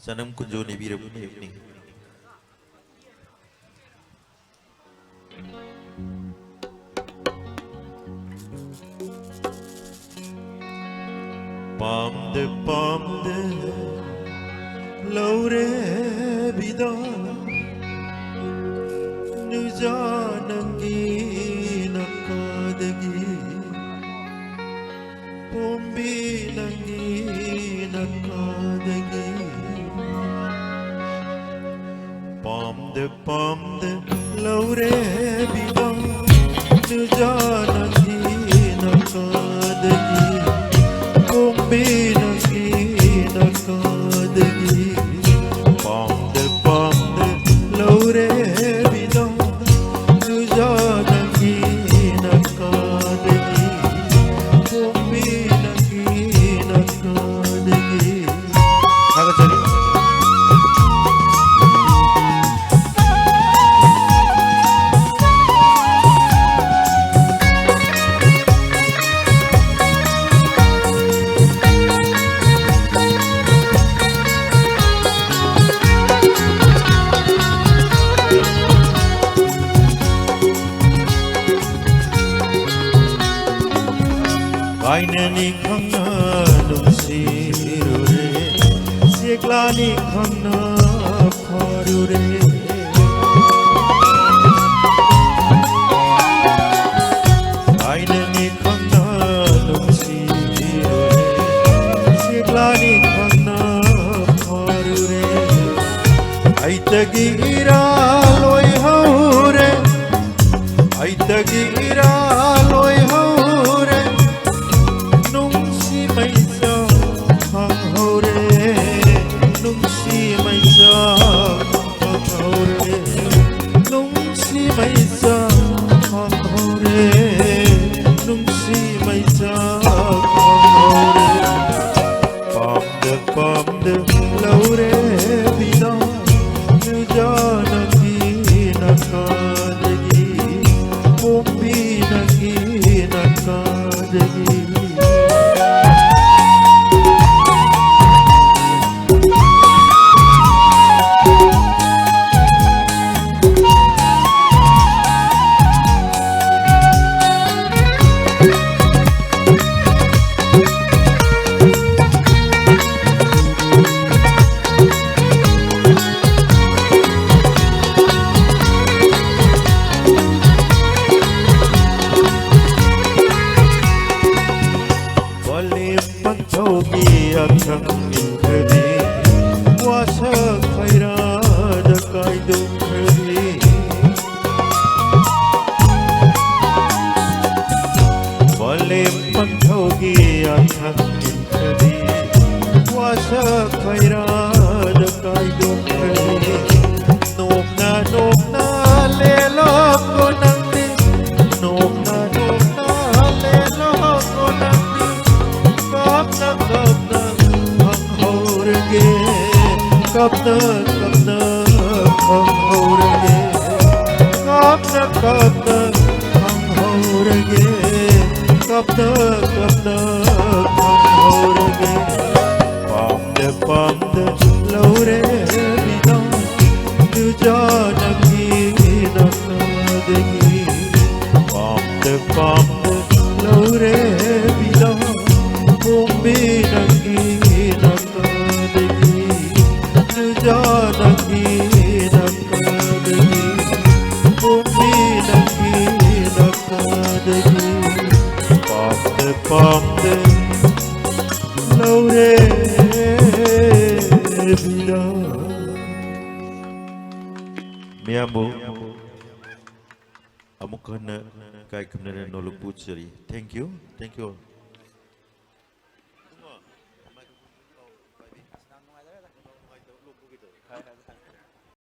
Sanam kunjuni biru ni. Pam de laure bida nujanangi nakadagi pombi nangi nakadagi pam de laure bida nujanangi nakadagi pombi nangi nakadagi pam de laure bida nujanangi nakadagi pombi nangi nakadagi Hagachari Kainani khangna nungsirure Siklani khangna kharure Kainani khangna nungsirure Siklani khangna kharure Aitagi ira loi haure Aitagi ira loi haure Nungsi maisa haure Nungsi maisa haure Nungsi maisa haure Nungsi maisa haure Pam de laure bida nujanangi nakadagi pombi nangi nakadagi Pagtaugi akhang inkhadi Wasa khaira dakai dukhadi Wale pagtaugi akhang inkhadi Wasa khaira dakai dukhadi Nopna lelo ko nangdi Nopna lelo ko nangdi Kapna hang haurge Kapna hang haurge Kapna hang haurge Kapna hang haurge Pam de laure bida nujanangi nakadagi Pam de laure bida pombi nangi nakadagi nujanangi nakadagi pombi nangi nakadagi pam de laure bida Miamu amukana kai kamna nolok puchari. Thank you.